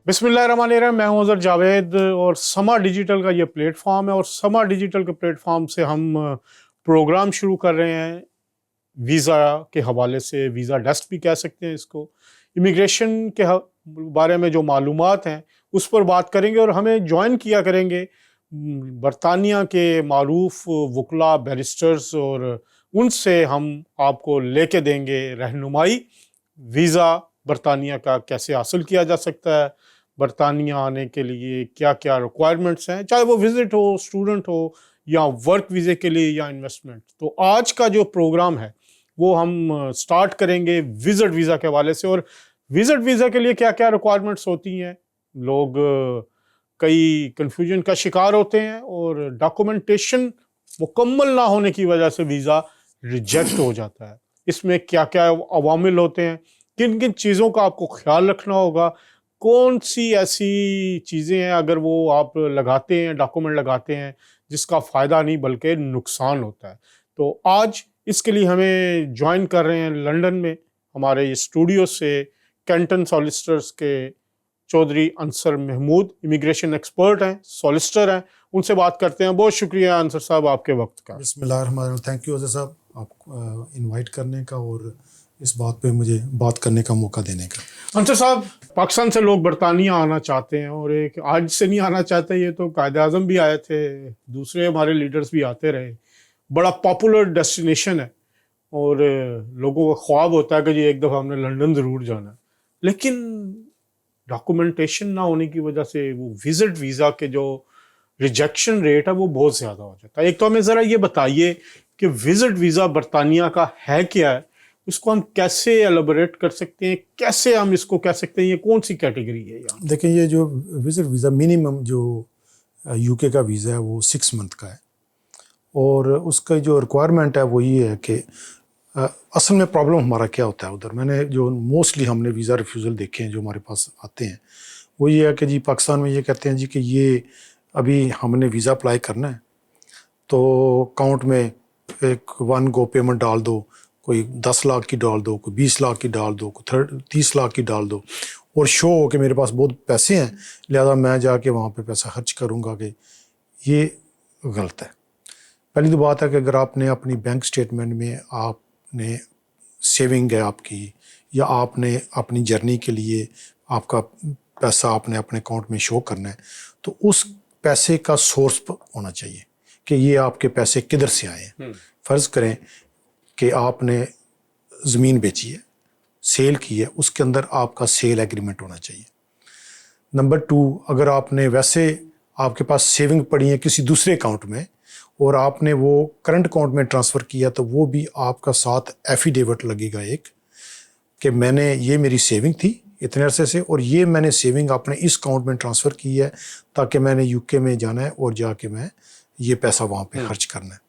बिस्मिल्लाहिर्रहमानिर्रहीम। मैं हूं अज़हर जावेद और समा डिजिटल का ये प्लेटफॉर्म है और समा डिजिटल के प्लेटफॉर्म से हम प्रोग्राम शुरू कर रहे हैं वीज़ा के हवाले से। वीज़ा डेस्क भी कह सकते हैं इसको। इमिग्रेशन के बारे में जो मालूमात हैं उस पर बात करेंगे और हमें ज्वाइन किया करेंगे बरतानिया के मारूफ वकला बैरिस्टर्स और उनसे हम आपको लेके देंगे रहनुमाई। वीज़ा बरतानिया का कैसे हासिल किया जा सकता है, बरतानिया आने के लिए क्या क्या रिक्वायरमेंट्स हैं, चाहे वो विज़िट हो, स्टूडेंट हो या वर्क वीज़े के लिए या इन्वेस्टमेंट। तो आज का जो प्रोग्राम है वो हम स्टार्ट करेंगे विज़िट वीज़ा के हवाले से। और विज़िट वीज़ा के लिए क्या क्या रिक्वायरमेंट्स होती हैं, लोग कई कन्फ्यूजन का शिकार होते हैं और डॉक्यूमेंटेशन मुकम्मल ना होने की वजह से वीज़ा रिजेक्ट हो जाता है। इसमें क्या क्या अवामिल होते हैं, किन किन चीज़ों का आपको ख्याल रखना होगा, कौन सी ऐसी चीज़ें हैं अगर वो आप लगाते हैं, डॉक्यूमेंट लगाते हैं, जिसका फ़ायदा नहीं बल्कि नुकसान होता है। तो आज इसके लिए हमें ज्वाइन कर रहे हैं लंदन में हमारे स्टूडियो से कैंटन सॉलिसिटर्स के चौधरी अंसर महमूद, इमिग्रेशन एक्सपर्ट हैं, सॉलिसिटर हैं। उनसे बात करते हैं। बहुत शुक्रिया अंसर साहब आपके वक्त का। बिस्मिल्लाहिर्रहमानिर्रहीम। थैंक यू अज़हर साहब, आप इनवाइट करने का और इस बात पे मुझे बात करने का मौका देने का। अंसर साहब, पाकिस्तान से लोग बरतानिया आना चाहते हैं और एक आज से नहीं आना चाहते, ये तो कायदे आज़म भी आए थे, दूसरे हमारे लीडर्स भी आते रहे। बड़ा पॉपुलर डेस्टिनेशन है और लोगों का ख्वाब होता है कि जी एक दफ़ा हमने लंदन ज़रूर जाना है। लेकिन डॉक्यूमेंटेशन ना होने की वजह से वो विज़िट वीज़ा के जो रिजेक्शन रेट है वो बहुत ज़्यादा हो जाता है। एक तो हमें ज़रा ये बताइए कि विज़िट वीज़ा बरतानिया का है क्या है, उसको हम कैसे एलाबोरेट कर सकते हैं, कैसे हम इसको कह सकते हैं, ये कौन सी कैटेगरी है यहाँ? देखिए, ये जो विज़िट वीज़ा मिनिमम जो यूके का वीज़ा है वो 6 मंथ का है और उसका जो रिक्वायरमेंट है वो ये है कि असल में प्रॉब्लम हमारा क्या होता है उधर। मैंने जो मोस्टली हमने वीज़ा रिफ्यूज़ल देखे हैं जो हमारे पास आते हैं, वो ये है कि जी पाकिस्तान में ये कहते हैं जी कि ये अभी हमने वीज़ा अप्लाई करना है तो अकाउंट में एक वन गो पेमेंट डाल दो, कोई 10 लाख की डाल दो, कोई 20 लाख की डाल दो, कोई 30 लाख की डाल दो और शो हो कि मेरे पास बहुत पैसे हैं लिहाजा मैं जाके वहाँ पे पैसा खर्च करूँगा। कि ये गलत है। पहली तो बात है कि अगर आपने अपनी बैंक स्टेटमेंट में आपने सेविंग है आपकी या आपने अपनी जर्नी के लिए आपका पैसा आपने अपने अकाउंट में शो करना है तो उस पैसे का सोर्स होना चाहिए कि ये आपके पैसे किधर से आए हैं। फ़र्ज़ करें कि आपने ज़मीन बेची है, सेल की है, उसके अंदर आपका सेल एग्रीमेंट होना चाहिए। नंबर 2, अगर आपने वैसे आपके पास सेविंग पड़ी है किसी दूसरे अकाउंट में और आपने वो करंट अकाउंट में ट्रांसफ़र किया तो वो भी आपका साथ एफिडेविट लगेगा एक कि मैंने ये मेरी सेविंग थी इतने अरसे से और ये मैंने सेविंग अपने इस अकाउंट में ट्रांसफ़र की है ताकि मैंने यूके में जाना है और जाके मैं ये पैसा वहाँ पे खर्च करना है।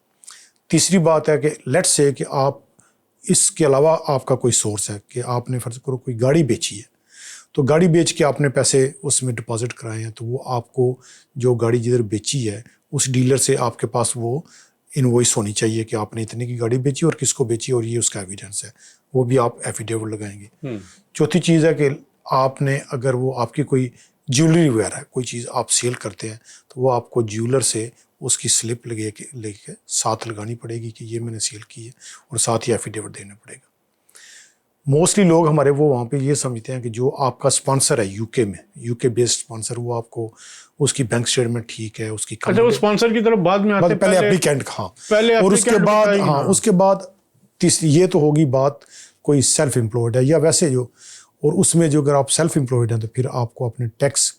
तीसरी बात है कि लेट्स से कि आप इसके अलावा आपका कोई सोर्स है कि आपने फ़र्ज़ करो कोई गाड़ी बेची है तो गाड़ी बेच के आपने पैसे उसमें डिपॉजिट कराए हैं तो वो आपको जो गाड़ी जिधर बेची है उस डीलर से आपके पास वो इनवॉइस होनी चाहिए कि आपने इतने की गाड़ी बेची और किसको बेची और ये उसका एविडेंस है, वो भी आप एफिडेविट लगाएंगे। चौथी चीज़ है कि आपने अगर वो आपकी कोई ज्वेलरी वगैरह कोई चीज़ आप सेल करते हैं तो वो आपको ज्वेलर से उसकी स्लिप लेके साथ लगानी पड़ेगी कि ये मैंने सेल की है और साथ ही एफिडेविट देना पड़ेगा। मोस्टली लोग हमारे वो वहाँ पे ये समझते हैं कि जो आपका स्पॉन्सर है यूके में, यूके बेस्ड स्पॉन्सर, वो आपको उसकी बैंक स्टेटमेंट ठीक है, उसकी अच्छा, वो स्पॉन्सर की तरफ बाद में आते हैं, पहले एप्लीकेंट। हाँ, पहले और उसके बाद हाँ, उसके बाद तीसरी ये तो होगी बात कोई सेल्फ एम्प्लॉयड है या वैसे जो, और उसमें जो अगर आप सेल्फ एम्प्लॉयड हैं तो फिर आपको अपने टैक्स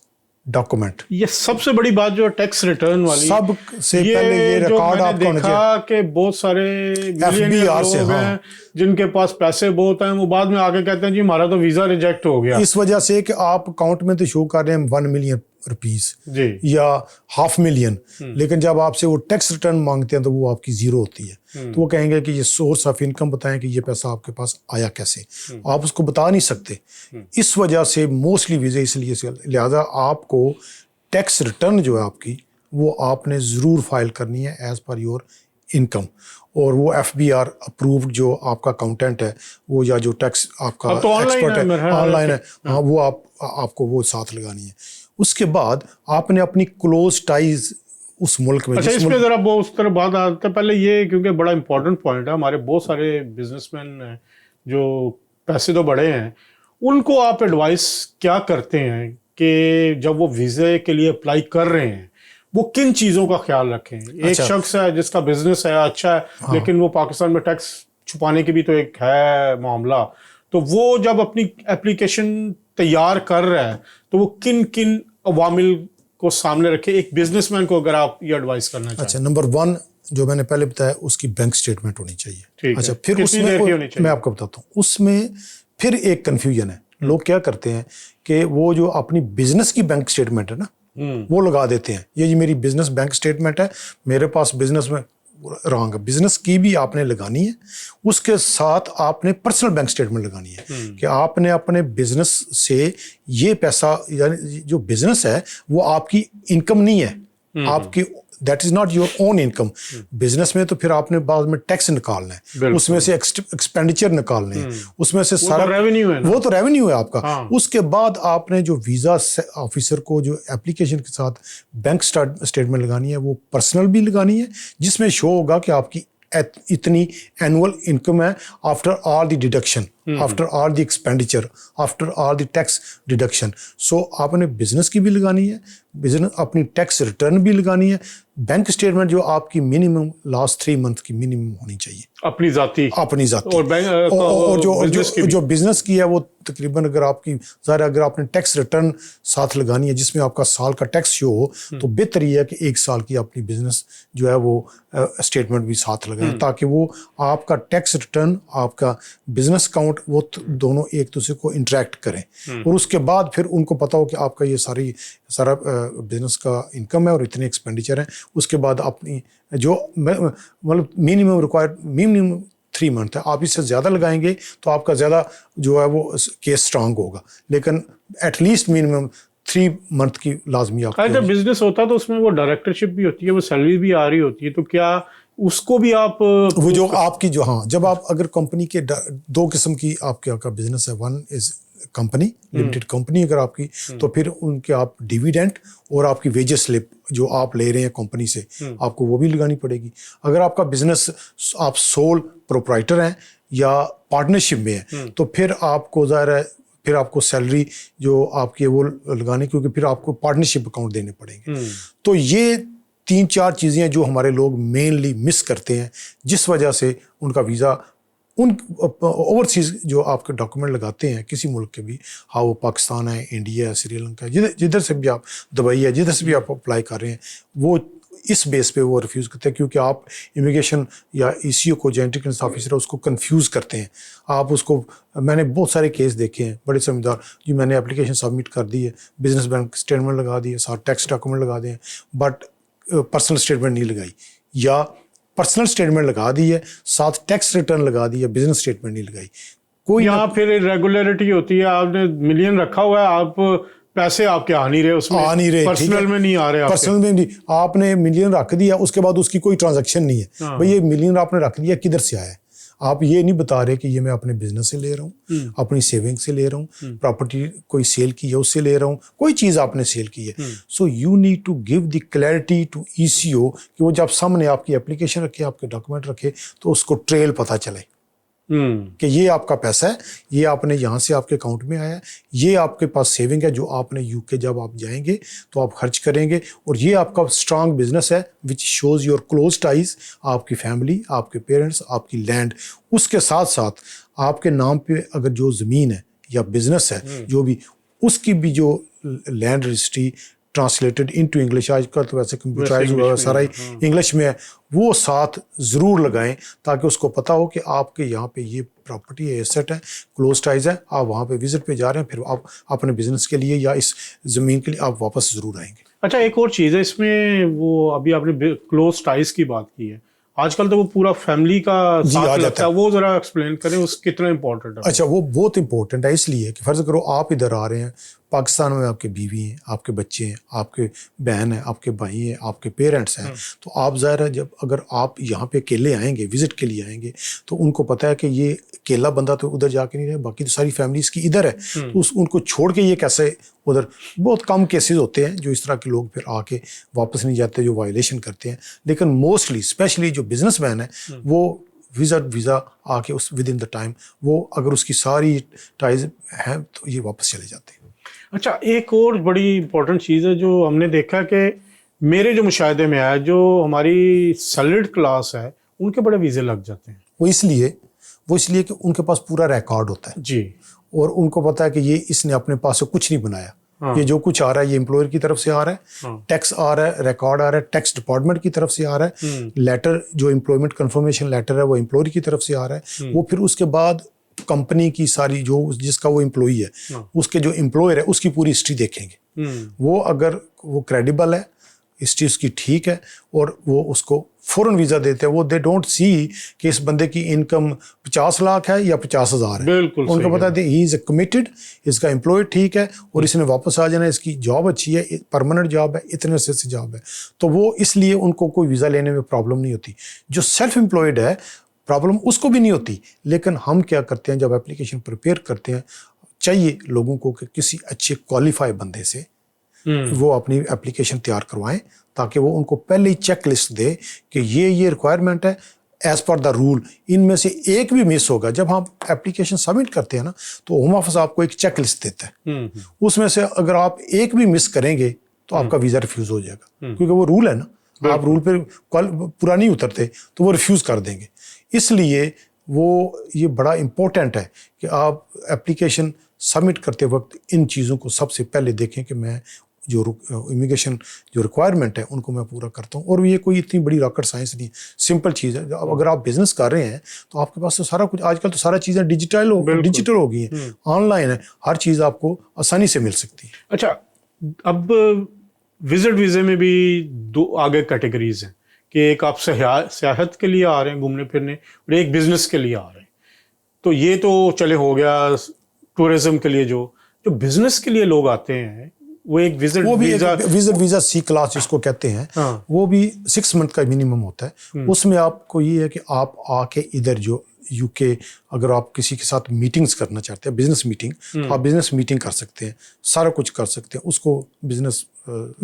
डॉक्यूमेंट, ये सबसे बड़ी बात जो टैक्स रिटर्न वाली, सब से पहले ये रिकॉर्ड आपका होना चाहिए कि बहुत सारे FBR से, लोग हैं जिनके पास पैसे बहुत हैं, वो बाद में आके कहते हैं जी हमारा तो वीजा रिजेक्ट हो गया। इस वजह से कि आप अकाउंट में तो शो कर रहे हैं 1 मिलियन रुपीस या 500,000, लेकिन जब आपसे वो टैक्स रिटर्न मांगते हैं तो वो आपकी जीरो होती है। तो वो कहेंगे कि ये सोर्स ऑफ इनकम बताएं कि ये पैसा आपके पास आया कैसे, आप उसको बता नहीं सकते। इस वजह से मोस्टली वीज़े इसलिए से, लिहाजा आपको टैक्स रिटर्न जो है आपकी वो आपने ज़रूर फाइल करनी है एज़ पर योर इनकम, और वो FBR अप्रूव्ड जो आपका अकाउंटेंट है वो, या जो टैक्स आपका अब तो online एक्सपर्ट है मेरे है, ख्याल ऑनलाइन है, हाँ, वो आपको वो साथ लगानी है। उसके बाद आपने अपनी क्लोज टाइज उस मुल्क में, अच्छा, जिस इस पे मुल्क, जरा वो उस तरह बात आते हैं पहले ये, क्योंकि बड़ा इंपॉर्टेंट पॉइंट है। हमारे बहुत सारे बिजनेसमैन हैं जो पैसे तो बड़े हैं, उनको आप एडवाइस क्या करते हैं कि जब वो वीज़े के लिए अप्लाई कर रहे हैं वो किन चीज़ों का ख्याल रखें? एक अच्छा, शख्स है जिसका बिजनेस है, अच्छा है, हाँ, लेकिन वो पाकिस्तान में टैक्स छुपाने की भी तो एक है मामला, तो वो जब अपनी एप्लीकेशन तैयार कर रहा है तो वो किन किन अवामिल को सामने रखे, एक बिजनेसमैन को अगर आप ये एडवाइस करना चाहें? अच्छा, नंबर 1 जो मैंने पहले बताया, उसकी बैंक स्टेटमेंट होनी चाहिए। ठीक अच्छा, है। फिर कितनी देर की होनी उसमें चाहिए? मैं आपको बताता हूँ, उसमें फिर एक कंफ्यूजन है। लोग क्या करते हैं कि वो जो अपनी बिजनेस की बैंक स्टेटमेंट है ना, वो लगा देते हैं, ये जी मेरी बिजनेस बैंक स्टेटमेंट है, मेरे पास बिजनेस में, रॉन्ग है। बिजनेस की भी आपने लगानी है, उसके साथ आपने पर्सनल बैंक स्टेटमेंट लगानी है कि आपने अपने बिजनेस से ये पैसा, यानी जो बिजनेस है वो आपकी इनकम नहीं है, आपकी, that is not your own income. Business में तो फिर आपने बाद में टैक्स निकालना है, उसमें से एक्सपेंडिचर निकालने हैं, उसमें से सारा रेवेन्यू है ना? वो तो रेवेन्यू है आपका। हाँ। उसके बाद आपने जो वीज़ा ऑफिसर को जो एप्लीकेशन के साथ बैंक स्टेटमेंट लगानी है, वो पर्सनल भी लगानी है, जिसमें शो होगा कि आपकी इतनी एनुअल इनकम है after all the deduction, after all the expenditure, after all the tax deduction. So आपने बिजनेस की भी लगानी है, बिजनेस अपनी टैक्स रिटर्न भी लगानी है, बैंक स्टेटमेंट जो आपकी मिनिमम लास्ट 3 मंथ की मिनिमम होनी चाहिए, अपनी जाती और बैंक और बिजनेस की भी। जो बिजनेस की है वो तकरीबन, अगर आपकी ज़ाहिर, अगर आपने टैक्स रिटर्न साथ लगानी है जिसमें आपका साल का टैक्स शो हो, तो बेहतर ये है कि 1 साल की अपनी बिजनेस जो है वो स्टेटमेंट भी साथ लगाएं, ताकि वो आपका टैक्स रिटर्न, आपका बिजनेस अकाउंट, वो दोनों एक दूसरे को इंटरेक्ट करें, और उसके बाद फिर उनको पता हो कि आपका ये सारा बिजनेस का इनकम है और इतने एक्सपेंडिचर हैं। उसके बाद अपनी जो मतलब मिनिमम 3 मंथ है, आप इससे ज़्यादा लगाएंगे तो आपका ज़्यादा जो है वो केस स्ट्रांग होगा, लेकिन एटलीस्ट मिनिमम 3 मंथ की लाजमी आपको। जब बिजनेस होता है तो उसमें वो डायरेक्टरशिप भी होती है, वो सैलरी भी आ रही होती है, तो क्या उसको भी आप वो जो आपकी जो, हाँ, जब आप अगर कंपनी के 2 किस्म की आपका बिजनेस है, 1 इज कंपनी, लिमिटेड कंपनी अगर आपकी, तो फिर उनके आप डिविडेंड और आपकी वेजेस स्लिप जो आप ले रहे हैं कंपनी से, आपको वो भी लगानी पड़ेगी। अगर आपका बिजनेस आप सोल प्रोप्राइटर हैं या पार्टनरशिप में है, तो फिर आपको ज़ाहिर है, फिर आपको सैलरी जो आपकी है वो लगाने, क्योंकि फिर आपको पार्टनरशिप अकाउंट देने पड़ेंगे। तो ये 3-4 चीज़ें हैं जो हमारे लोग मेनली मिस करते हैं, जिस वजह से उनका वीज़ा, उन ओवरसीज़ जो आपके डॉक्यूमेंट लगाते हैं किसी मुल्क के भी, हाँ वो पाकिस्तान है, इंडिया है, श्रीलंका है, जिधर से भी आप, दुबई है, जिधर से भी आप अप्लाई कर रहे हैं, वो इस बेस पे वो रिफ्यूज़ करते हैं, क्योंकि आप इमिग्रेशन या ECO को, जो एंट्री क्लियरेंस ऑफिसर है, उसको कंफ्यूज करते हैं। आप उसको, मैंने बहुत सारे केस देखे हैं, बड़े समझदार जी, मैंने एप्लीकेशन सबमिट कर दी है, बिजनेस बैंक स्टेटमेंट लगा दिए, साथ टैक्स डॉक्यूमेंट लगा दिए, बट पर्सनल स्टेटमेंट नहीं लगाई, या पर्सनल स्टेटमेंट लगा दी है, साथ टैक्स रिटर्न लगा दी है, बिजनेस स्टेटमेंट नहीं लगाई। कोई यहाँ फिर इरेगुलरिटी होती है, आपने मिलियन रखा हुआ है, आप पैसे आपके आ नहीं रहे, उसमें आ नहीं रहे, पर्सनल में नहीं आ रहे, पर्सनल में नहीं, आपने मिलियन रख दिया, उसके बाद उसकी कोई ट्रांजैक्शन नहीं है। भाई ये मिलियन आपने रख दिया, किधर से आया है? आप ये नहीं बता रहे कि ये मैं अपने बिजनेस से ले रहा हूँ, अपनी सेविंग से ले रहा हूँ, प्रॉपर्टी कोई सेल की है उससे ले रहा हूँ, कोई चीज़ आपने सेल की है। So you need to give the clarity to ECO कि वो जब सामने आपकी एप्लीकेशन रखे, आपके डॉक्यूमेंट रखे, तो उसको ट्रेल पता चले कि ये आपका पैसा है, ये आपने यहाँ से आपके अकाउंट में आया है, ये आपके पास सेविंग है जो आपने UK जब आप जाएंगे तो आप खर्च करेंगे, और ये आपका स्ट्रांग बिजनेस है which shows your close ties, आपकी फैमिली, आपके पेरेंट्स, आपकी लैंड। उसके साथ साथ आपके नाम पे अगर जो ज़मीन है या बिजनेस है जो भी, उसकी भी जो land registry translated into English, आजकल तो वैसे कंप्यूटराइज हुआ है, सारा ही इंग्लिश में है, वो साथ ज़रूर लगाएं, ताकि उसको पता हो कि आपके यहाँ पे ये प्रॉपर्टी है, एसेट है, क्लोज टाइज है, आप वहाँ पे विजिट पे जा रहे हैं, फिर आप अपने बिजनेस के लिए या इस ज़मीन के लिए आप वापस ज़रूर आएंगे। अच्छा, एक और चीज़ है इसमें, वो अभी आपने क्लोज टाइज की बात की है, आजकल तो वो पूरा फैमिली का साथ लगता है, वो ज़रा एक्सप्लेन करें, उस कितना इंपॉर्टेंट है? अच्छा, वो बहुत इंपॉर्टेंट है, इसलिए कि फ़र्ज़ करो आप इधर आ रहे हैं, पाकिस्तान में आपके बीवी हैं, आपके बच्चे हैं, आपके बहन हैं, आपके भाई हैं, आपके पेरेंट्स हैं, तो आप ज़ाहिर है जब अगर आप यहाँ पे अकेले आएंगे, विज़िट के लिए आएंगे, तो उनको पता है कि ये अकेला बंदा तो उधर जाके नहीं रहे, बाकी तो सारी फैमिली इसकी इधर है, तो उनको छोड़ के ये कैसे उधर। बहुत कम केसेस होते हैं जो इस तरह के लोग फिर आके वापस नहीं जाते, जो वायलेशन करते हैं, लेकिन मोस्टली स्पेशली जो बिजनेसमैन है वो वीज़ा आके उस विद इन द टाइम, वो अगर उसकी सारी टाइज हैं तो ये वापस चले जाते हैं। अच्छा, एक और बड़ी इंपॉर्टेंट चीज़ है जो हमने देखा कि मेरे जो मुशाहिदे में आया, जो हमारी सैलरीड क्लास है उनके बड़े वीज़े लग जाते हैं। वो इसलिए कि उनके पास पूरा रिकॉर्ड होता है जी, और उनको पता है कि ये इसने अपने पास से कुछ नहीं बनाया। हाँ। ये जो कुछ आ रहा है ये एम्प्लॉयर की तरफ से आ रहा है, हाँ। टैक्स आ रहा है, रिकॉर्ड आ रहा है, टैक्स डिपार्टमेंट की तरफ से आ रहा है, लेटर जो एम्प्लॉयमेंट कंफर्मेशन लेटर है वो एम्प्लॉयर की तरफ से आ रहा है, वो फिर उसके बाद कंपनी की सारी जो जिसका वो एम्प्लॉई है, उसके जो एम्प्लॉयर है उसकी पूरी हिस्ट्री देखेंगे। वो अगर वो क्रेडिबल है, हिस्ट्री उसकी ठीक है, और वो उसको फौरन वीज़ा देते हैं। वो दे डोंट सी कि इस बंदे की इनकम 50 लाख है या 50,000 है। बिल्कुल उनको पता है ही इज़ कमिटेड, इसका एम्प्लॉय ठीक है और इसने वापस आ जाना, इसकी जॉब अच्छी है, परमानेंट जॉब है, इतने से जॉब है, तो वो इसलिए उनको कोई वीज़ा लेने में प्रॉब्लम नहीं होती। जो सेल्फ एम्प्लॉयड है प्रॉब्लम उसको भी नहीं होती। लेकिन हम क्या करते हैं, जब एप्लीकेशन प्रिपेयर करते हैं, चाहिए लोगों को कि किसी अच्छे क्वालिफाई बंदे से वो अपनी एप्लीकेशन तैयार करवाएं, ताकि वो उनको पहले ही चेक लिस्ट दे कि ये रिक्वायरमेंट है एज पर द रूल। इनमें से एक भी मिस होगा, जब हम एप्लीकेशन सबमिट करते हैं ना, तो होम ऑफिस आपको एक चेक लिस्ट देता है, उसमें से अगर आप एक भी मिस करेंगे तो आपका वीज़ा रिफ्यूज़ हो जाएगा, क्योंकि वो रूल है ना, आप रूल पे पूरा नहीं उतरते तो वो रिफ्यूज़ कर देंगे। इसलिए ये बड़ा इम्पोर्टेंट है कि आप एप्लीकेशन सबमिट करते वक्त इन चीज़ों को सबसे पहले देखें कि मैं जो इमिग्रेशन जो रिक्वायरमेंट है उनको मैं पूरा करता हूँ। और ये कोई इतनी बड़ी रॉकेट साइंस नहीं, सिंपल चीज़ है। अब अगर आप बिजनेस कर रहे हैं तो आपके पास तो सारा कुछ, आजकल तो सारा चीज़ें डिजिटल हो गई हैं, ऑनलाइन है, हर चीज़ आपको आसानी से मिल सकती है। अच्छा, अब विजिट वीज़े में भी दो आगे कैटेगरीज हैं कि एक आप सियाहत के लिए आ रहे हैं घूमने फिरने, और एक बिजनेस के लिए आ रहे हैं। तो ये तो चले हो गया टूरिज्म के लिए। जो बिजनेस के लिए लोग आते हैं वो एक विजिट वीज़ा सी क्लास जिसको कहते हैं, हाँ। वो भी 6 मंथ का मिनिमम होता है। उसमें आपको ये है कि आप आके इधर जो यूके, अगर आप किसी के साथ मीटिंग्स करना चाहते हैं, बिजनेस मीटिंग, तो आप बिजनेस मीटिंग कर सकते हैं, सारा कुछ कर सकते हैं। उसको बिजनेस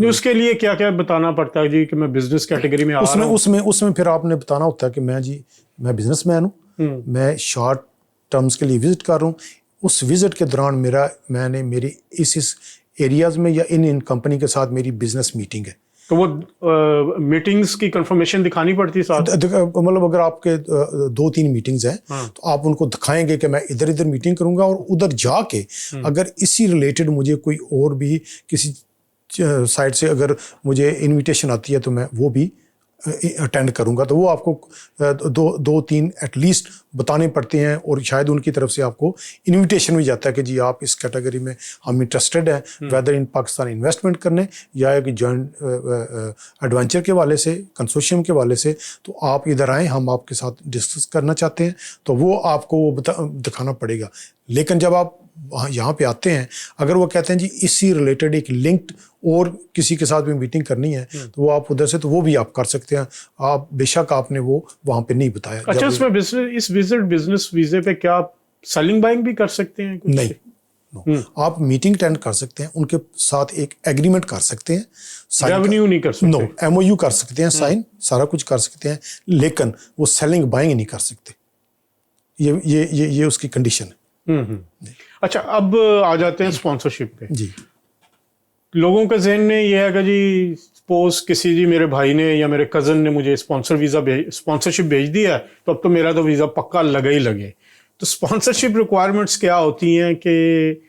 उसके लिए क्या क्या बताना पड़ता है जी कि मैं बिजनेस कैटेगरी में आ रहा हूं? उसमें फिर आपने बताना होता है कि मैं बिजनेसमैन हूँ, मैं शॉर्ट टर्म्स के लिए विजिट कर रहा हूँ। उस विजिट के दौरान मैंने मेरी इस एरियाज में या इन कंपनी के साथ मेरी बिजनेस मीटिंग है, तो वो मीटिंग्स की कंफर्मेशन दिखानी पड़ती है साथ। मतलब अगर आपके 2-3 मीटिंग्स हैं, तो आप उनको दिखाएंगे कि मैं इधर मीटिंग करूंगा, और उधर जाके अगर इसी रिलेटेड मुझे कोई और भी किसी साइड से अगर मुझे इनविटेशन आती है तो मैं वो भी अटेंड करूंगा। तो वो आपको 2-3 एटलीस्ट बताने पड़ते हैं, और शायद उनकी तरफ से आपको इनविटेशन भी जाता है कि जी आप इस कैटेगरी में हम इंटरेस्टेड हैं, वेदर इन पाकिस्तान इन्वेस्टमेंट करने या एक जॉइंट एडवेंचर के वाले से, कंसोर्शियम के वाले से, तो आप इधर आएँ, हम आपके साथ डिस्कस करना चाहते हैं। तो वो आपको दिखाना पड़ेगा। लेकिन जब आप यहाँ पे आते हैं, अगर वो कहते हैं जी इसी रिलेटेड एक लिंक्ड और किसी के साथ भी मीटिंग करनी है, तो वो आप उधर से, तो वो भी आप कर सकते हैं। आप बेशक आपने वो वहाँ पे नहीं बताया। अच्छा, इसमें बिजनेस वीजे पे क्या आप सेलिंग बाइंग भी कर सकते हैं? कुछ नहीं, आप मीटिंग अटेंड कर सकते हैं, उनके साथ एक एग्रीमेंट कर सकते हैं, रेवेन्यू नहीं कर सकते। नो, MOU कर सकते हैं, साइन सारा कुछ कर सकते हैं, लेकिन वो सेलिंग बाइंग नहीं कर सकते। ये उसकी कंडीशन है। अच्छा, अब आ जाते हैं स्पॉन्सरशिप पे। जी, लोगों के जहन में ये है कि जी सपोज किसी जी मेरे भाई ने या मेरे कज़न ने मुझे स्पॉन्सरशिप भेज दिया है, तो अब तो मेरा तो वीज़ा पक्का लगे ही लगे। तो स्पॉन्सरशिप रिक्वायरमेंट्स क्या होती हैं कि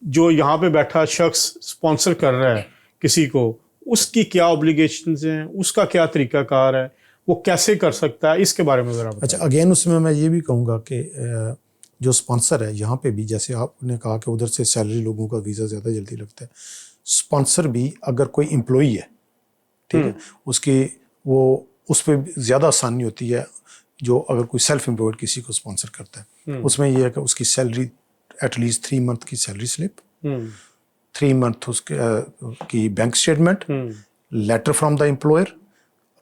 जो यहाँ पे बैठा शख्स स्पॉन्सर कर रहा है किसी को, उसकी क्या ऑब्लिगेशंस हैं, उसका क्या तरीकाकार है, वो कैसे कर सकता है, इसके बारे में ज़रा बताएं। अच्छा, अगेन उसमें मैं ये भी कहूँगा कि जो स्पॉन्सर है यहाँ पे भी, जैसे आपने कहा कि उधर से सैलरी लोगों का वीज़ा ज़्यादा जल्दी लगता है, स्पॉन्सर भी अगर कोई एम्प्लॉई है, ठीक है, उसकी वो उस पर ज़्यादा आसानी होती है जो अगर कोई सेल्फ एम्प्लॉयड किसी को स्पॉन्सर करता है। उसमें यह है कि उसकी सैलरी एटलीस्ट 3 मंथ की सैलरी स्लिप, 3 मंथ उसके की bank statement, letter from the employer,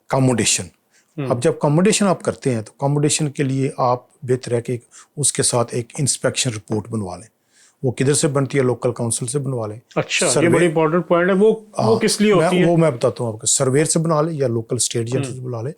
accommodation. अब जब अकोमोडेशन आप करते हैं तो अकोमोडेशन के लिए आप बेहतर है कि उसके साथ एक इंस्पेक्शन रिपोर्ट बनवा लें। वो किधर से बनती है? लोकल काउंसिल से बनवा लें। अच्छा, ये बड़ी इंपॉर्टेंट पॉइंट है। वो किस लिए होती है? वो मैं बताता हूँ आपको। सर्वेयर से बना लें या लोकल स्टेट एजेंट से बुला लें।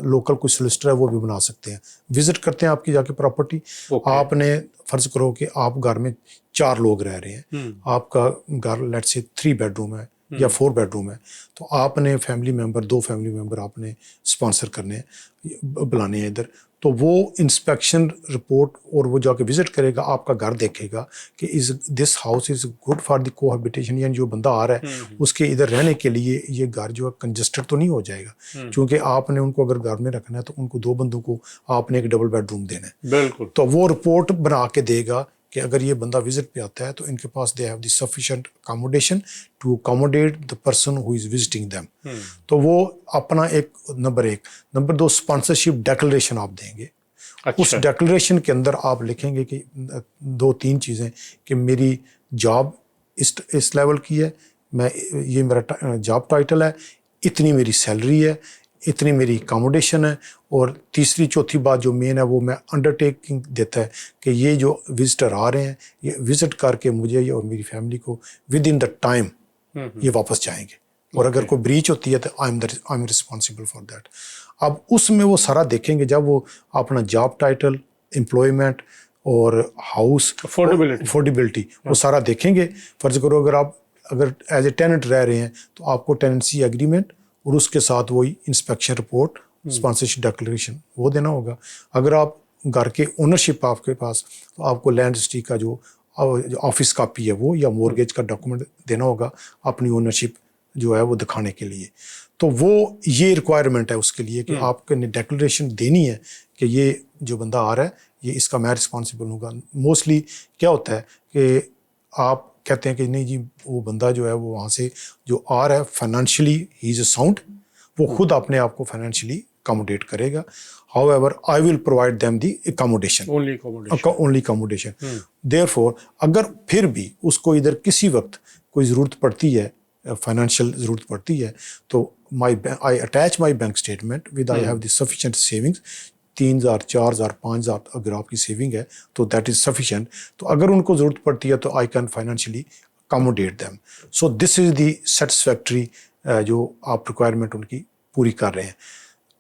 लोकल कोई सोलिसिटर है वो भी बना सकते हैं। विजिट करते हैं आपकी जाके प्रॉपर्टी। आपने फर्ज करो कि आप घर में 4 लोग रह रहे हैं, आपका घर लेट्स से 3 बेडरूम है या 4 बेडरूम है, तो आपने फैमिली मेंबर 2 फैमिली मेंबर आपने स्पॉन्सर करने हैं, बुलाने हैं इधर। तो वो इंस्पेक्शन रिपोर्ट और वो जाके विजिट करेगा, आपका घर देखेगा कि is this house is good for the cohabitation, यानी जो बंदा आ रहा है उसके इधर रहने के लिए ये घर जो है कंजस्टेड तो नहीं हो जाएगा। क्योंकि आपने उनको अगर घर में रखना है तो उनको 2 बंदों को आपने एक डबल बेडरूम देना है। बिल्कुल। तो वो रिपोर्ट बना के देगा कि अगर ये बंदा विजिट पे आता है तो इनके पास they have the sufficient accommodation to accommodate the person who is visiting them. तो वो अपना एक नंबर 1। नंबर 2, स्पॉन्सरशिप डिक्लेरेशन आप देंगे। अच्छा। उस डिक्लेरेशन के अंदर आप लिखेंगे कि 2-3 चीज़ें कि मेरी जॉब इस लेवल की है, मैं ये मेरा जॉब टाइटल है, इतनी मेरी सैलरी है, इतनी मेरी अकोमोडेशन है, और तीसरी चौथी बात जो मेन है वो मैं अंडरटेकिंग देता है कि ये जो विजिटर आ रहे हैं ये विजिट करके मुझे और मेरी फैमिली को विद इन द टाइम ये वापस जाएंगे, और अगर कोई ब्रीच होती है तो I am responsible for that. अब उसमें वो सारा देखेंगे, जब वो अपना जॉब टाइटल, एम्प्लॉयमेंट और हाउस अफोर्डेबिलिटी वो सारा देखेंगे। फर्ज करो अगर एज ए टेनेंट रह रहे हैं तो आपको टेनेंसी एग्रीमेंट और उसके साथ वही इंस्पेक्शन रिपोर्ट, स्पॉन्सरशिप डिक्लेरेशन वो देना होगा। अगर आप घर के ओनरशिप आपके पास, तो आपको लैंड रजिस्ट्री का जो ऑफिस कॉपी है वो या मॉर्गेज का डॉक्यूमेंट देना होगा अपनी ओनरशिप जो है वो दिखाने के लिए। तो वो ये रिक्वायरमेंट है उसके लिए कि आपको डिक्लेरेशन देनी है कि ये जो बंदा आ रहा है ये इसका मैं रिस्पॉन्सिबल हूँगा। मोस्टली क्या होता है कि आप कहते हैं कि नहीं जी वो बंदा जो है वो वहाँ से जो आ रहा है financially he is a sound, वो खुद अपने आप को फाइनेंशियली अकोमोडेट करेगा। However I will provide them the accommodation, only accommodation. Therefore अगर फिर भी उसको इधर किसी वक्त कोई ज़रूरत पड़ती है, फाइनेंशियल ज़रूरत पड़ती है, तो आई attach my bank statement with I have the sufficient savings. 3,000, 4,000, 5,000 अगर आपकी सेविंग है तो दैट इज़ सफिशिएंट। तो अगर उनको ज़रूरत पड़ती है तो I can financially accommodate them. So this is the satisfactory जो आप रिक्वायरमेंट उनकी पूरी कर रहे हैं।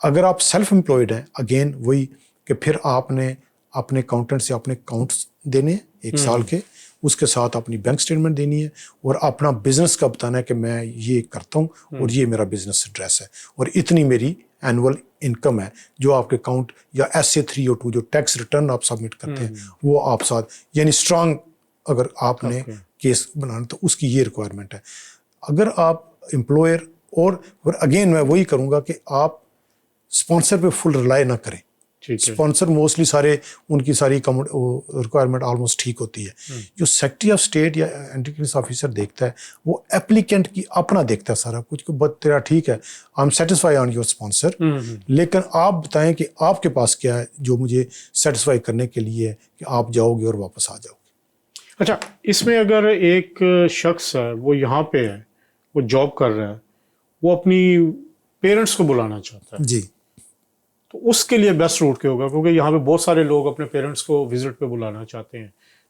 अगर आप सेल्फ एम्प्लॉयड हैं, अगेन वही कि फिर आपने अपने अकाउंटेंट से अपने अकाउंट्स देने हैं 1 साल के, उसके साथ अपनी बैंक स्टेटमेंट देनी है और अपना बिजनेस का बताना है कि मैं ये करता हूँ और ये मेरा बिजनेस एड्रेस है और इतनी मेरी एनुअल इनकम है। जो आपके अकाउंट या SA 302 जो टैक्स रिटर्न आप सबमिट करते हैं वो आप साथ, यानी स्ट्रांग अगर आपने केस बनाना तो उसकी ये रिक्वायरमेंट है। अगर आप एम्प्लॉयर और अगेन मैं वही करूँगा कि आप स्पॉन्सर पे फुल रिलाई ना करें। स्पॉन्सर मोस्टली सारे उनकी सारी रिक्वायरमेंट ऑलमोस्ट ठीक होती है। जो सेक्रेटरी ऑफ स्टेट या एंटी करप्शन ऑफिसर देखता है वो एप्लीकेंट की अपना देखता है सारा कुछ कि बस तेरा ठीक है, I am satisfy on your sponsor, लेकिन आप बताएं कि आपके पास क्या है जो मुझे सेटिस्फाई करने के लिए है कि आप जाओगे और वापस आ जाओगे। अच्छा, इसमें अगर एक शख्स है वो यहाँ पे है, वो जॉब कर रहा है, वो अपनी पेरेंट्स को बुलाना चाहता है जी, तो उसके लिए बेस्ट रूट क्या होगा? क्योंकि यहाँ पे बहुत सारे लोग अपने पेरेंट्स को विजिट पे बुलाना चाहते हैं,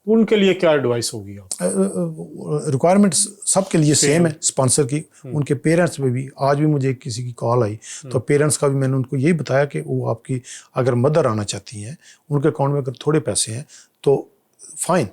तो उनके लिए क्या एडवाइस होगी आप? रिक्वायरमेंट सबके लिए सेम है स्पॉन्सर की। उनके पेरेंट्स में भी आज भी मुझे किसी की कॉल आई तो पेरेंट्स का भी मैंने उनको यही बताया कि वो आपकी अगर मदर आना चाहती हैं, उनके अकाउंट में अगर थोड़े पैसे हैं तो फाइन,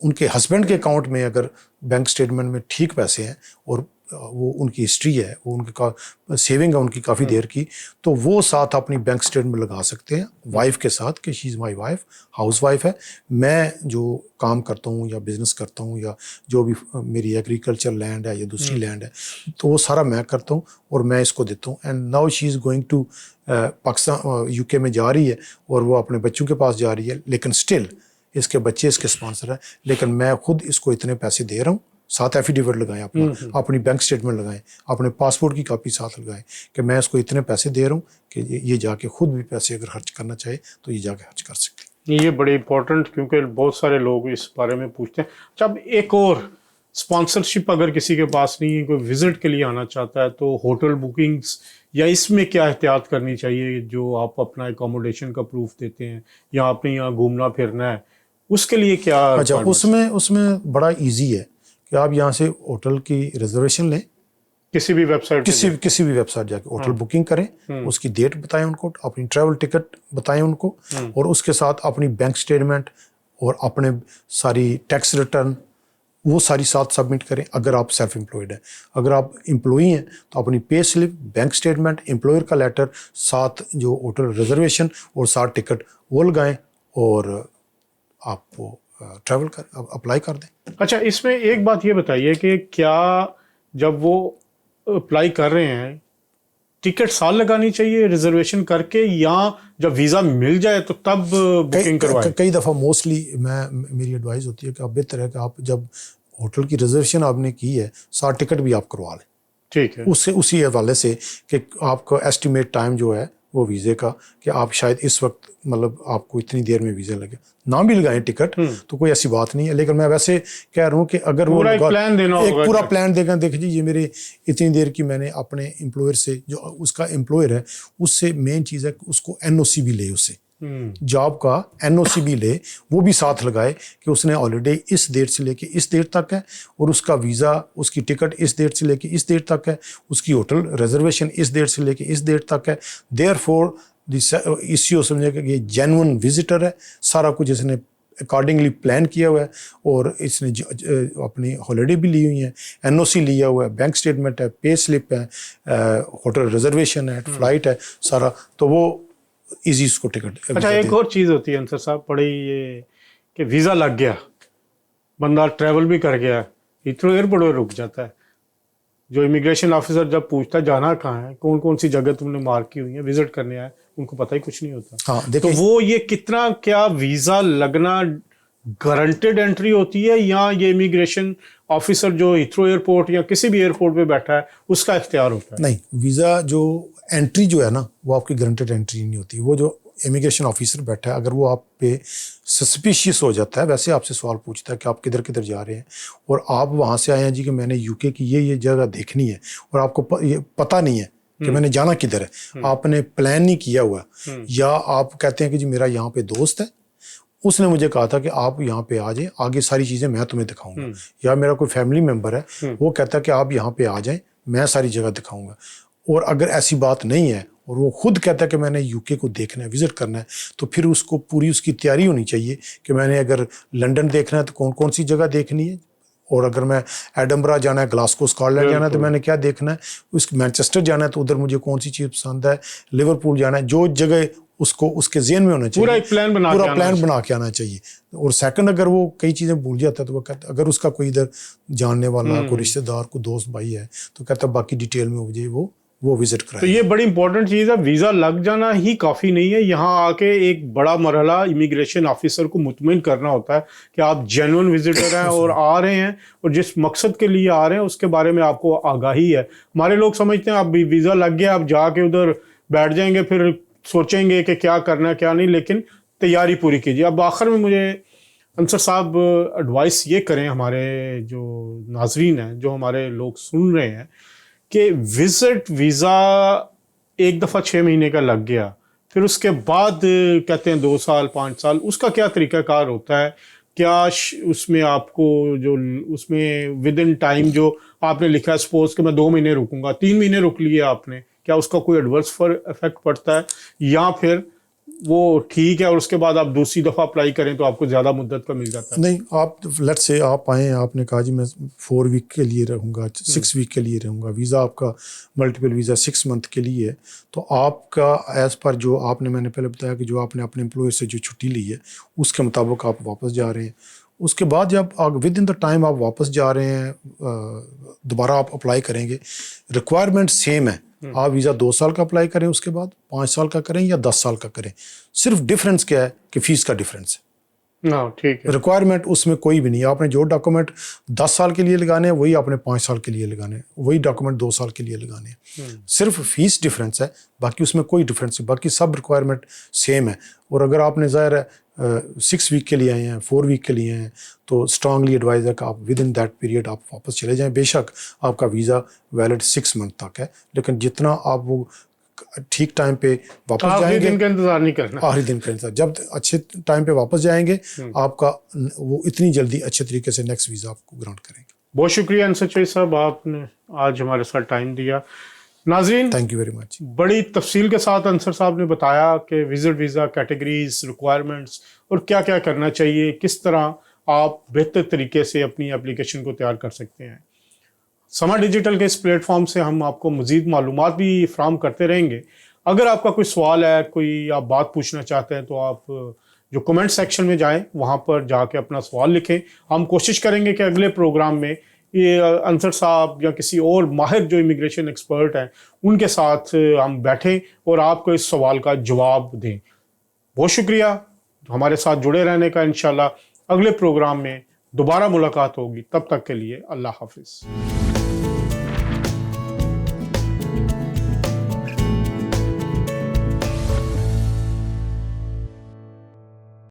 उनके हस्बैंड के अकाउंट में अगर बैंक स्टेटमेंट में ठीक पैसे हैं और वो उनकी हिस्ट्री है, वो उनकी सेविंग है उनकी काफ़ी देर की, तो वो साथ अपनी बैंक स्टेटमेंट लगा सकते हैं वाइफ के साथ कि she is my wife, house wife है, मैं जो काम करता हूँ या बिज़नेस करता हूँ या जो भी मेरी एग्रीकल्चर लैंड है या दूसरी लैंड है तो वो सारा मैं करता हूँ और मैं इसको देता हूँ। And now she is going to Pakistan, UK में जा रही है और वो अपने बच्चों के पास जा रही है, लेकिन स्टिल इसके बच्चे इसके स्पॉन्सर हैं, लेकिन मैं खुद इसको इतने पैसे दे रहा हूँ। साथ एफिडेविट लगाएं अपना, अपनी बैंक स्टेटमेंट लगाएं, अपने पासपोर्ट की कॉपी साथ लगाएं कि मैं इसको इतने पैसे दे रहा हूँ कि ये जाके खुद भी पैसे अगर खर्च करना चाहे तो ये जाके खर्च कर सकते हैं। ये बड़े इंपॉर्टेंट, क्योंकि बहुत सारे लोग इस बारे में पूछते हैं। जब एक और स्पॉन्सरशिप अगर किसी के पास नहीं है, कोई विजिट के लिए आना चाहता है, तो होटल बुकिंग्स या इसमें क्या एहतियात करनी चाहिए? जो आप अपना एकोमोडेशन का प्रूफ देते हैं या आपने यहाँ घूमना फिरना है, उसके लिए क्या? अच्छा, उसमें बड़ा इजी है कि आप यहाँ से होटल की रिजर्वेशन लें, किसी भी वेबसाइट किसी भी वेबसाइट जाके होटल बुकिंग करें, उसकी डेट बताएं उनको, अपनी ट्रैवल टिकट बताएं उनको, और उसके साथ अपनी बैंक स्टेटमेंट और अपने सारी टैक्स रिटर्न वो सारी साथ सबमिट करें। अगर आप सेल्फ एम्प्लॉयड हैं, अगर आप एम्प्लॉई हैं तो अपनी pay slip, bank statement, employer का लेटर, साथ जो होटल रिजर्वेशन और साथ टिकट वो लगाएं और आप वो ट्रैवल कर अप्लाई कर दें। अच्छा, इसमें एक बात ये बताइए कि क्या जब वो अप्लाई कर रहे हैं, टिकट साल लगानी चाहिए रिजर्वेशन करके, या जब वीज़ा मिल जाए तो तब बुकिंग करवाएं? कई दफ़ा मोस्टली मेरी एडवाइस होती है कि आप बेहतर है कि आप जब होटल की रिजर्वेशन आपने की है, साथ टिकट भी आप करवा लें। ठीक है। उससे उसी हवाले से कि आपका एस्टिमेट टाइम जो है वो वीज़े का, कि आप शायद इस वक्त मतलब आपको इतनी देर में वीज़ा लगे, ना भी लगाएं टिकट तो कोई ऐसी बात नहीं है। लेकिन मैं वैसे कह रहा हूँ कि अगर वो पूरा एक प्लान देना होगा, एक पूरा प्लान देगा, देख जी ये मेरे इतनी देर की मैंने अपने एम्प्लॉयर से, जो उसका एम्प्लॉयर है उससे मेन चीज़ है कि उसको एनओसी भी ले, उससे जॉब का एनओसी भी ले, वो भी साथ लगाए कि उसने ऑलरेडी इस डेट से लेके इस डेट तक है, और उसका वीज़ा, उसकी टिकट इस डेट से लेके इस डेट तक है, उसकी होटल रिजर्वेशन इस डेट से लेके इस डेट तक है। देयरफॉर इसलिए समझे कि ये जेन्युइन विजिटर है, सारा कुछ इसने अकॉर्डिंगली प्लान किया हुआ है, और इसने अपनी हॉलीडे भी ली हुई है, एनओसी लिया हुआ है, बैंक स्टेटमेंट है, पे स्लिप है, होटल रिजर्वेशन है, फ्लाइट है, सारा, तो वो इजी उसको टिकट। अच्छा, एक और चीज़ होती है अंसर साहब, बड़ी ये कि वीज़ा लग गया, बंदा ट्रैवल भी कर गया, हीथ्रो एयरपोर्ट पर रुक जाता है। जो इमिग्रेशन ऑफिसर जब पूछता है जाना कहाँ है, कौन कौन सी जगह तुमने मार्क की हुई है, विजिट करने आए, उनको पता ही कुछ नहीं होता। हाँ, तो वो ये कितना, क्या वीज़ा लगना गारंटेड एंट्री होती है, या ये इमिग्रेशन ऑफिसर जो हीथ्रो एयरपोर्ट या किसी भी एयरपोर्ट पे बैठा है उसका इख्तियार होता है? नहीं, वीज़ा जो एंट्री जो है ना, वो आपकी गारंटेड एंट्री नहीं होती। वो जो इमिग्रेशन ऑफिसर बैठा है, अगर वो आप पे सस्पिशियस हो जाता है, वैसे आपसे सवाल पूछता है कि आप किधर किधर जा रहे हैं, और आप वहाँ से आए हैं जी कि मैंने यूके की ये जगह देखनी है, और आपको ये पता नहीं है कि मैंने जाना किधर है, आपने प्लान नहीं किया हुआ, या आप कहते हैं कि जी मेरा यहाँ पे दोस्त है, उसने मुझे कहा था कि आप यहाँ पे आ जाएं, आगे सारी चीज़ें मैं तुम्हें दिखाऊंगा, या मेरा कोई फैमिली मेम्बर है वो कहता है कि आप यहाँ पे आ जाएं, मैं सारी जगह दिखाऊंगा। और अगर ऐसी बात नहीं है और वो खुद कहता है कि मैंने यूके को देखना है, विजिट करना है, तो फिर उसको पूरी उसकी तैयारी होनी चाहिए कि मैंने अगर लंदन देखना है तो कौन कौन सी जगह देखनी है, और अगर मैं एडनबरा जाना है, ग्लासगो स्कॉटलैंड जाना है तो मैंने क्या देखना है, उस मैनचेस्टर जाना है तो उधर मुझे कौन सी चीज़ पसंद है, लिवरपूल जाना है, जो जगह उसको उसके जेहन में होना चाहिए, पूरा एक प्लान बना के आना चाहिए। और सेकंड, अगर वो कई चीज़ें भूल जाता है तो वो कहता, अगर उसका कोई इधर जानने वाला कोई रिश्तेदार, कोई दोस्त भाई है, तो कहता बाकी डिटेल में मुझे वो विजिट कराए। तो ये बड़ी इंपॉर्टेंट चीज़ है, वीज़ा लग जाना ही काफ़ी नहीं है, यहाँ आके एक बड़ा मरहला इमिग्रेशन ऑफिसर को मुतमिन करना होता है कि आप जेन्युइन विजिटर हैं और आ रहे हैं, और जिस मकसद के लिए आ रहे हैं उसके बारे में आपको आगाही है। हमारे लोग समझते हैं आप वीज़ा लग गया, आप जाके उधर बैठ जाएंगे, फिर सोचेंगे कि क्या करना है क्या नहीं, लेकिन तैयारी पूरी कीजिए। अब आखिर में मुझे अंसर साहब एडवाइस ये करें, हमारे जो नाजरीन हैं, जो हमारे लोग सुन रहे हैं, कि विजिट वीज़ा एक दफ़ा 6 महीने का लग गया, फिर उसके बाद कहते हैं 2 साल 5 साल, उसका क्या तरीक़ाकार होता है? क्या उसमें आपको जो उसमें विद इन टाइम जो आपने लिखा है, सपोज कि मैं 2 महीने रुकूंगा, 3 महीने रुक लिए आपने, क्या उसका कोई एडवर्स इफेक्ट पड़ता है, या फिर वो ठीक है और उसके बाद आप दूसरी दफ़ा अप्लाई करें तो आपको ज़्यादा मुद्दत का मिल जाता है? नहीं, आप लेट्स से आप आए, आपने कहा जी मैं 4 वीक के लिए रहूँगा, 6 वीक के लिए रहूँगा, वीज़ा आपका मल्टीपल वीज़ा 6 मंथ के लिए है, तो आपका एज़ पर जो आपने, मैंने पहले बताया कि जो आपने अपने एम्प्लॉयर से जो छुट्टी ली है उसके मुताबिक आप वापस जा रहे हैं। उसके बाद जब विद इन द टाइम आप वापस जा रहे हैं, दोबारा आप अप्लाई करेंगे, रिक्वायरमेंट सेम है। आप वीज़ा 2 साल का अप्लाई करें, उसके बाद 5 साल का करें या 10 साल का करें, सिर्फ डिफरेंस क्या है कि फ़ीस का डिफरेंस है। हाँ ठीक है। रिक्वायरमेंट उसमें कोई भी नहीं है। आपने जो डॉक्यूमेंट 10 साल के लिए लगाने हैं वही आपने 5 साल के लिए लगाने हैं, वही डॉक्यूमेंट 2 साल के लिए लगाने हैं। सिर्फ फीस डिफरेंस है, बाकी उसमें कोई डिफरेंस नहीं, बाकी सब रिक्वायरमेंट सेम है। और अगर आपने ज़ाहिर है 6 वीक के लिए आए हैं, 4 वीक के लिए हैं, तो स्ट्रांगली एडवाइज है कि आप विद इन दैट पीरियड आप वापस चले जाएं। बेशक आपका वीज़ा वैलिड 6 मंथ तक है, लेकिन जितना आप वो ठीक टाइम पे वापस आखिरी जाएंगे, दिन का इंतजार नहीं करना। आखिरी दिन का इंतजार, जब अच्छे टाइम पे वापस जाएंगे आपका वो इतनी जल्दी अच्छे तरीके से नेक्स्ट वीज़ा आपको ग्रांट करेंगे। बहुत शुक्रिया अंसर चौधरी साहब, आपने आज हमारे साथ टाइम दिया। नाज़रीन, थैंक यू वेरी मच। बड़ी तफसील के साथ अंसर साहब ने बताया कि विजिट वीज़ा कैटेगरीज, रिक्वायरमेंट्स और क्या क्या करना चाहिए, किस तरह आप बेहतर तरीके से अपनी एप्लीकेशन को तैयार कर सकते हैं। समा डिजिटल के इस प्लेटफॉर्म से हम आपको मज़ीद मालूमात भी फ्राहम करते रहेंगे। अगर आपका कोई सवाल है, कोई आप बात पूछना चाहते हैं, तो आप जो कमेंट सेक्शन में जाएं, वहाँ पर जाके अपना सवाल लिखें। हम कोशिश करेंगे कि अगले प्रोग्राम में ये अंसर साहब या किसी और माहिर जो इमिग्रेशन एक्सपर्ट हैं उनके साथ हम बैठें और आपको इस सवाल का जवाब दें। बहुत शुक्रिया हमारे साथ जुड़े रहने का। इंशाल्लाह अगले प्रोग्राम में दोबारा मुलाकात होगी। तब तक के लिए अल्लाह हाफिज़।